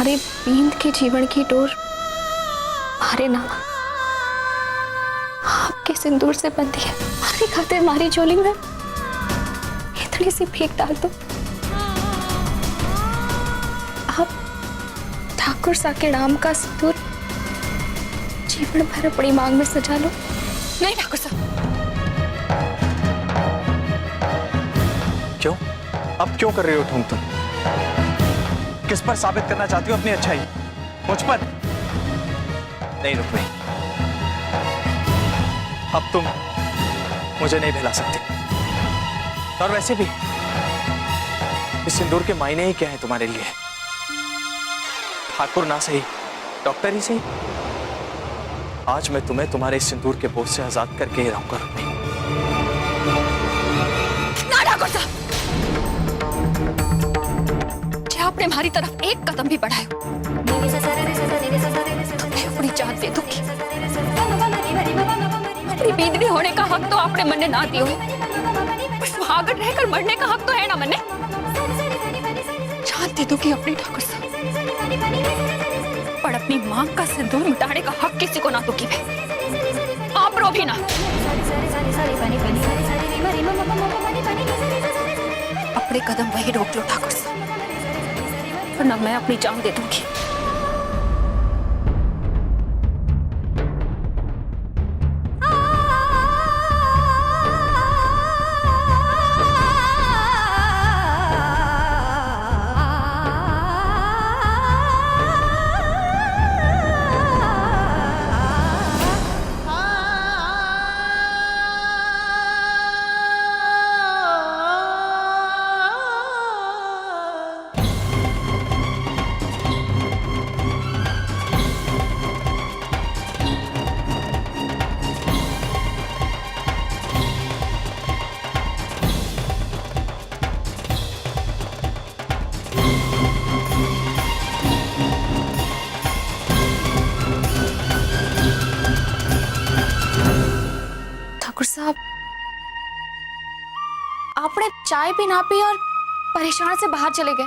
हमारे बींद के जीवन की डोर मारे ना, आपके सिंदूर से बंधी है। हमारी खातिर हमारी झोली में इतनी सी भीख डाल दो। आप ठाकुर साके नाम का सिंदूर जीवन भर अपनी मांग में सजा लो। नहीं ठाकुर साहब। क्यों? अब क्यों कर रही हो तुम? किस पर साबित करना चाहती हो अपनी अच्छाई? मुझ पर? नहीं रुक्मी, अब तुम मुझे नहीं भुला सकती। और वैसे भी इस सिंदूर के मायने ही क्या है तुम्हारे लिए? ठाकुर ना सही, डॉक्टर ही सही। आज मैं तुम्हें तुम्हारे इस सिंदूर के बोझ से आजाद करके ही रहूंगा रुक्मी। ना ठाकुर साहब, आपने हमारी तरफ एक कदम भी बढ़ाया, अपनी जान दे दूंगी। अपनी बींदनी होने का हक तो आपने मन्ने ना दियो, सुहागन रहकर मरने का हक तो है ना मन्ने। जान दे दूंगी अपनी ठाकुर साहब, पर अपनी मांग का सिंदूर मिटाने का हक किसी को ना दूंगी मैं। आप रो भी ना। अपने कदम वही रोक लो ठाकुर साहब, वरना मैं अपनी जान दे दूंगी। साहब, आपने चाय भी ना पी और परेशान से बाहर चले गए।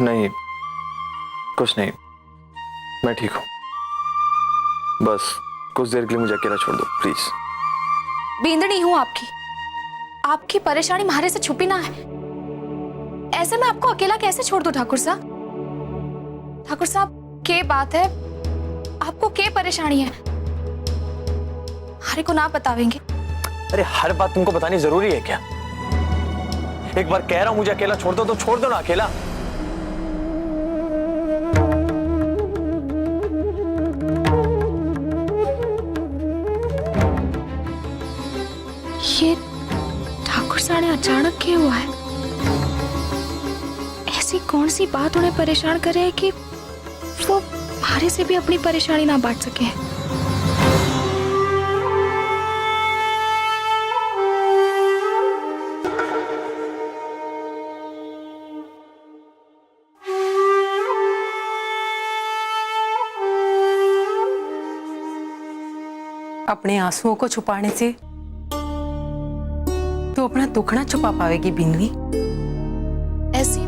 नहीं, कुछ नहीं, मैं ठीक हूं। बस कुछ देर के लिए मुझे अकेला छोड़ दो प्लीज। बींदनी हूं आपकी, आपकी परेशानी हमारे से छुपी ना है। ऐसे में आपको अकेला कैसे छोड़ दूं ठाकुर साहब? ठाकुर साहब, क्या बात है? आपको क्या परेशानी है? हरे को ना बतावेंगे? अरे हर बात तुमको बतानी जरूरी है क्या? एक बार कह रहा हूं मुझे अकेला छोड़ दो तो छोड़ दो ना अकेला। ये ठाकुर साहब ने अचानक क्या हुआ है? ऐसी कौन सी बात उन्हें परेशान करे है कि वो हमारे से भी अपनी परेशानी ना बांट सके? अपने आंसुओं को छुपाने से तू अपना दुख ना छुपा पाएगी बिंदनी। ऐसी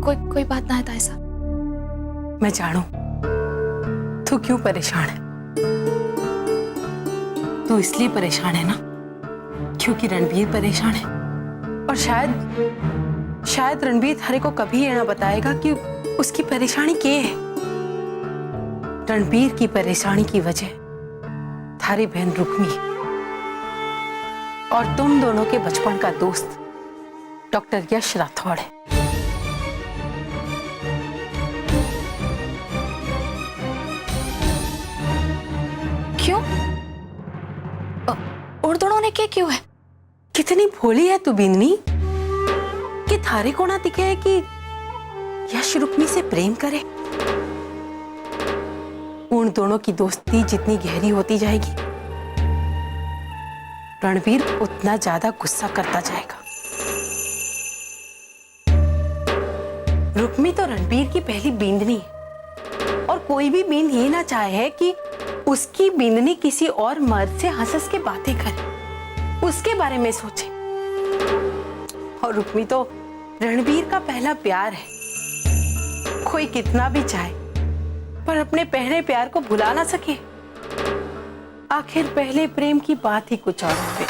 कोई बात ना है ताई साहब। मैं जानू तू क्यों परेशान है। तू इसलिए परेशान है ना क्योंकि रणबीर परेशान है, और शायद रणबीर थारे को कभी ये ना बताएगा कि उसकी परेशानी क्या है। रणबीर की परेशानी की वजह थारी बहन रुक्मी और तुम दोनों के बचपन का दोस्त डॉक्टर यश राठौड़ है। क्यों? और दोनों ने क्या क्यों है? कितनी भोली है तू बिंदनी कि थारे को ना दिखे है कि यश रुक्मी से प्रेम करे। उन दोनों की दोस्ती जितनी गहरी होती जाएगी रणबीर उतना ज्यादा गुस्सा करता जाएगा। रुक्मी तो रणबीर की पहली बींदनी है और कोई भी बींद ये ना चाहे कि उसकी बींदनी किसी और मर्द से हंस के बातें करे, उसके बारे में सोचे। और रुक्मी तो रणबीर का पहला प्यार है। कोई कितना भी चाहे पर अपने पहले प्यार को भुला ना सके। आखिर पहले प्रेम की बात ही कुछ और है।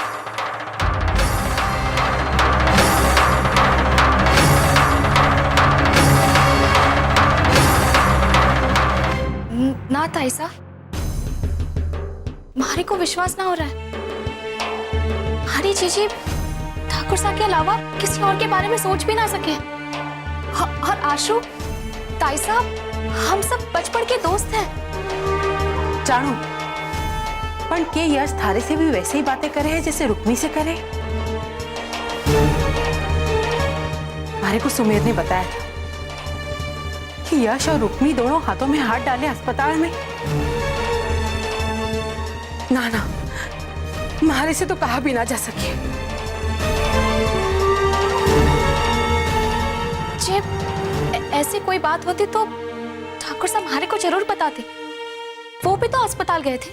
ना ताईसा, मारे को विश्वास ना हो रहा है। हरी जीजी ठाकुर साहब के अलावा किसी और के बारे में सोच भी ना सके। और आशु, ताईसा, हम सब बचपन के दोस्त हैं। जानू, पर के यश थारे से भी वैसे ही बातें करे हैं जैसे रुक्मी से करे। हमारे को सुमेर ने बताया था कि यश और रुक्मी दोनों हाथों में हाथ डाले अस्पताल में। ना ना, हमारे से तो कहा भी ना जा सके। जब ऐसी कोई बात होती तो ठाकुर साहब हमारे को जरूर बताते। वो भी तो अस्पताल गए थे।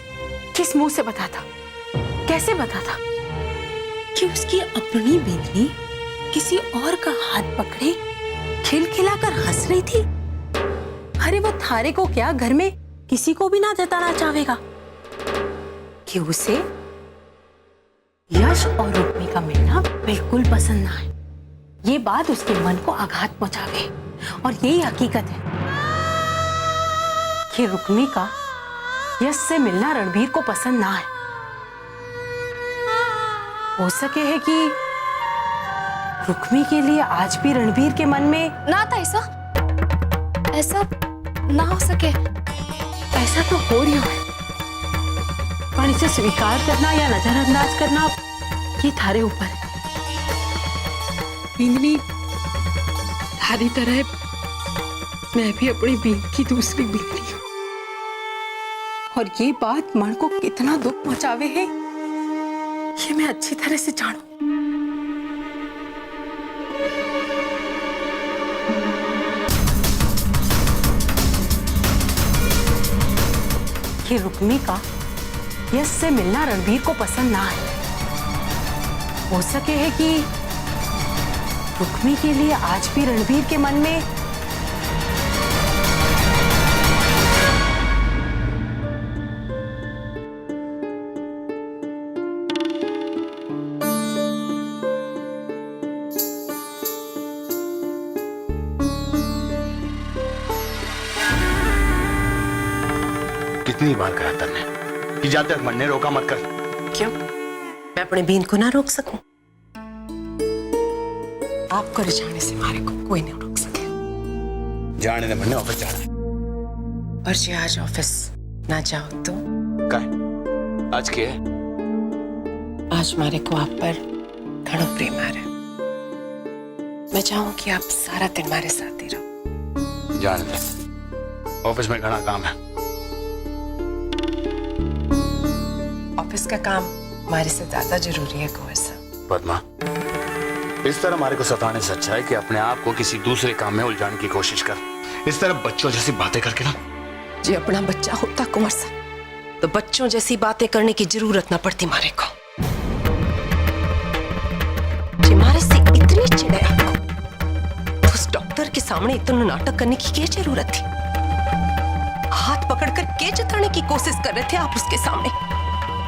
किस मुंह से बताता, कैसे बताता कि उसकी अपनी बिंदनी किसी और का हाथ पकड़े खिलखिलाकर हंस रही थी। अरे वो थारे को क्या घर में किसी को भी ना जताना चाहेगा कि उसे यश और रुक्मी का मिलना बिल्कुल पसंद ना है। ये बात उसके मन को आघात पहुंचावे। और यही हकीकत है कि रुक्मी का यश से मिलना रणबीर को पसंद ना है। हो सके है कि रुक्मी के लिए आज भी रणबीर के मन में ना था ऐसा ना हो सके। ऐसा तो हो रही है, पर इसे स्वीकार करना या नजरअंदाज करना ये थारे ऊपर है। बिंदनी, थारी तरह मैं भी अपनी बीन की दूसरी बिंदनी हूं। और ये बात मन को कितना दुख पहुंचावे है ये मैं अच्छी तरह से जानू। कि रुक्मी का यश से मिलना रणबीर को पसंद ना है। हो सके है कि रुक्मी के लिए आज भी रणबीर के मन में कितनी बार कहा तन्ने कि जब तक मन ने रोका मत कर। क्यों? मैं अपने बीन को ना रोक सकूं? आपको रिझाने से मारे को कोई नहीं रोक सके। जाने दे, मन ने ऑफिस जाना है। और जी आज ऑफिस ना जाओ तो? क्या है? आज क्या है? आज मारे को आप पर घणो प्रेम आ रहा है। मैं चाहूं कि आप सारा दिन हमारे साथ ही रहो। जाने दे, ऑफिस में घना काम है। ऑफिस का काम हमारे से ज्यादा जरूरी है कुंवर साहब। पद्मा, इस तरह हमारे को सताने से अच्छा है कि अपने आप को किसी दूसरे काम में उलझाने की कोशिश कर। इस तरह बच्चों जैसी बातें करके ना। जी अपना बच्चा होता कुंवर साहब तो बच्चों जैसी बातें करने की जरूरत ना पड़ती मारे को। जी मारे से इतनी चिढ़े आपको तो उस डॉक्टर के सामने इतना नाटक करने की क्या जरूरत थी? हाथ पकड़कर के जताने की कोशिश कर रहे थे आप उसके सामने।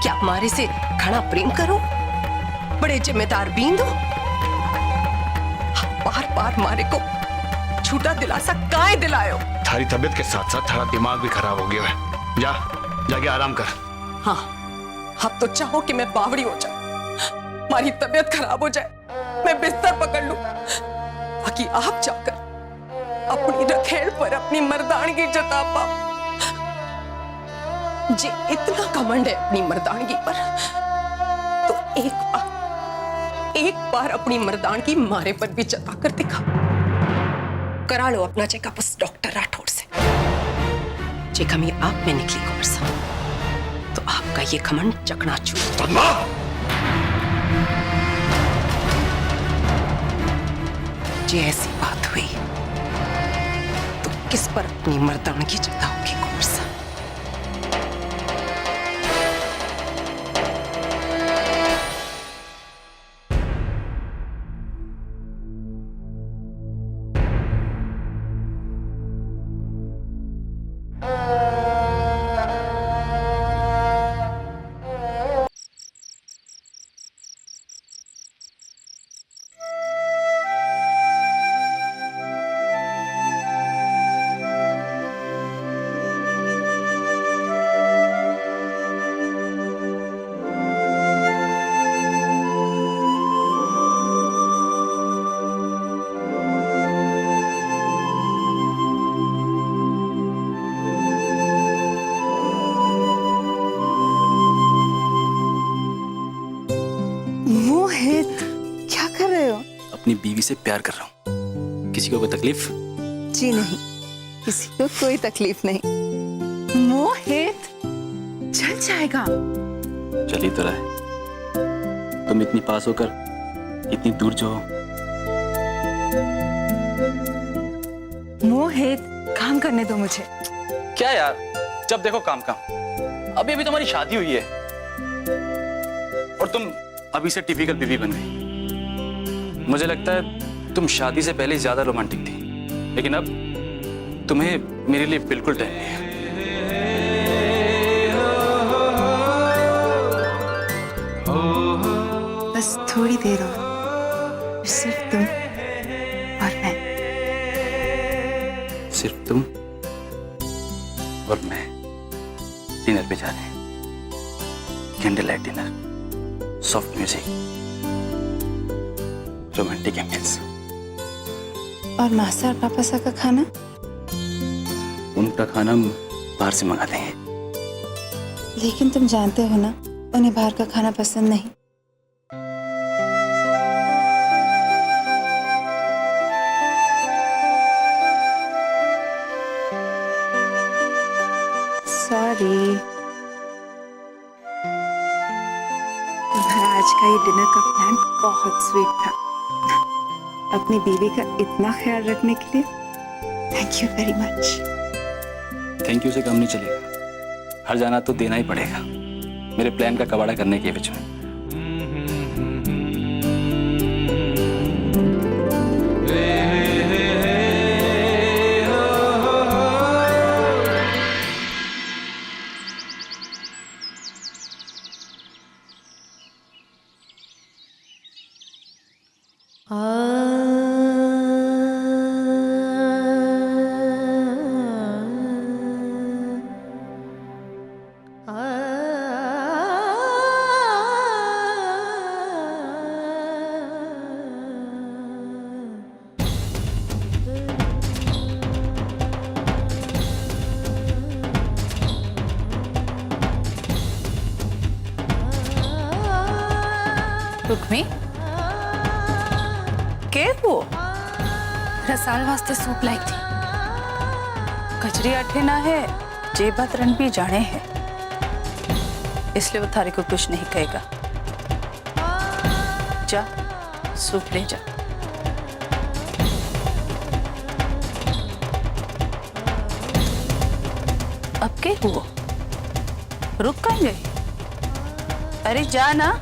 क्या आप मारे से घना प्रेम करो, बड़े जिम्मेदार बींद हो? बार बार मारे को झूठा दिलासा काहे दिलायो? थारी तबीयत के साथ साथ थारा दिमाग भी खराब हो गया है। जाके आराम कर। हाँ, आप तो चाहो कि मैं बावड़ी हो जाऊं, हमारी तबीयत खराब हो जाए, मैं बिस्तर पकड़ लूं, ताकि आप जाकर अपनी रखेल पर अपनी मर्दानगी जता पाओ। जी इतना घमंड है अपनी मर्दानगी पर तो एक बार अपनी मर्दानगी मारे पर भी जता कर दिखा। करा लो अपना चेकअप उस डॉक्टर राठौड़ से। जे कमी आप में निकली कुंवर साहब तो आपका ये घमंड चकनाचूर। पद्मा! जे ऐसी बात हुई तो किस पर अपनी मर्दानगी जताओगे कुंवर साहब? अपनी बीवी से प्यार कर रहा हूँ। किसी को कोई तकलीफ? जी नहीं, किसी को कोई तकलीफ नहीं। मोहित, चल जाएगा। चल ही तो रहा है। तुम इतनी पास होकर इतनी दूर जो हो। मोहित, काम करने दो मुझे। क्या यार, जब देखो काम काम। अभी अभी तुम्हारी शादी हुई है और तुम अभी से टिपिकल बीवी बन गई। मुझे लगता है तुम शादी से पहले ज्यादा रोमांटिक थी, लेकिन अब तुम्हें मेरे लिए बिल्कुल टाइम नहीं है। बस थोड़ी देर और, सिर्फ तुम और मैं। सिर्फ तुम और मैं डिनर पे जा रहे हैं। Candle light dinner, soft music, romantic ambience. और मासा और पापा का खाना? उनका खाना हम बाहर से मंगाते हैं। लेकिन तुम जानते हो ना, उन्हें बाहर का खाना पसंद नहीं। सॉरी। तुम्हारा आज का ये डिनर का प्लान बहुत स्वीट था। अपनी बीवी का इतना ख्याल रखने के लिए thank you very much. Thank you से काम नहीं चलेगा, हर जाना तो देना ही पड़ेगा मेरे प्लान का कबाड़ा करने के बीच में। रुक्मी, के वो रसाल वास्ते सूप लाई थी। कचरी अठे ना है, जे बात रणबीर जाने है, इसलिए वो थारे को कुछ नहीं कहेगा। जा सूप ले जा। अब के हुआ? रुक कहीं गई? अरे जा ना।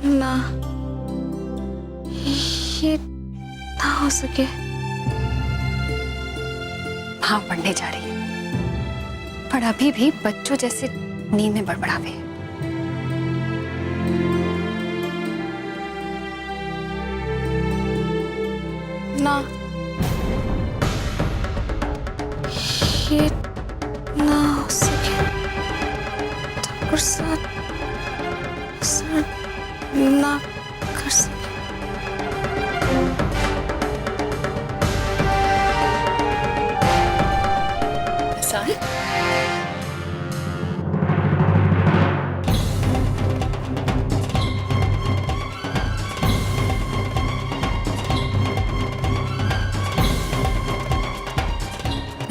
ना, ये ना हो सके। हाँ, पढ़ने जा रही है, पर अभी भी बच्चों जैसे नींद में बड़बड़ावे है। ना, ये ना हो सके। ठाकुर साहब ना कर सके। साल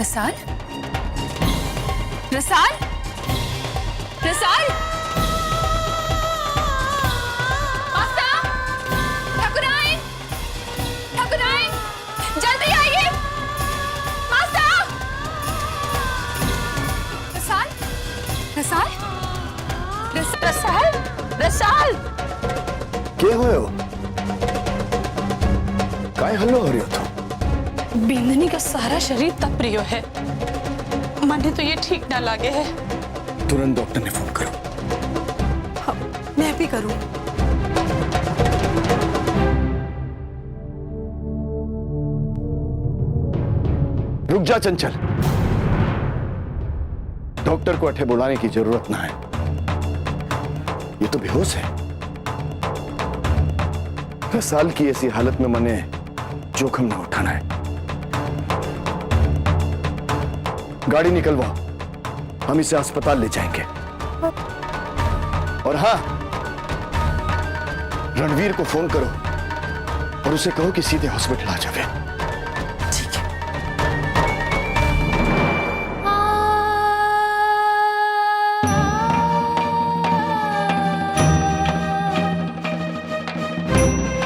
रसाल, रसाल, रसाल, ठाकुराइन, ठाकुराइन, जल्दी आइए। विशाल के हुए हो काय हल्लो हो रही हो तो बिंदनी का सारा शरीर तप रियो है। मने तो ये ठीक ना लगे है। तुरंत डॉक्टर ने फोन करो। हाँ, मैं भी करूं। रुक जा चंचल, डॉक्टर को अठे बुलाने की जरूरत ना है, ये तो बेहोश है। 10 साल की ऐसी हालत में मने जोखिम न उठाना है। गाड़ी निकलवाओ, हम इसे अस्पताल ले जाएंगे। और हाँ, रणवीर को फोन करो और उसे कहो कि सीधे हॉस्पिटल आ जावे।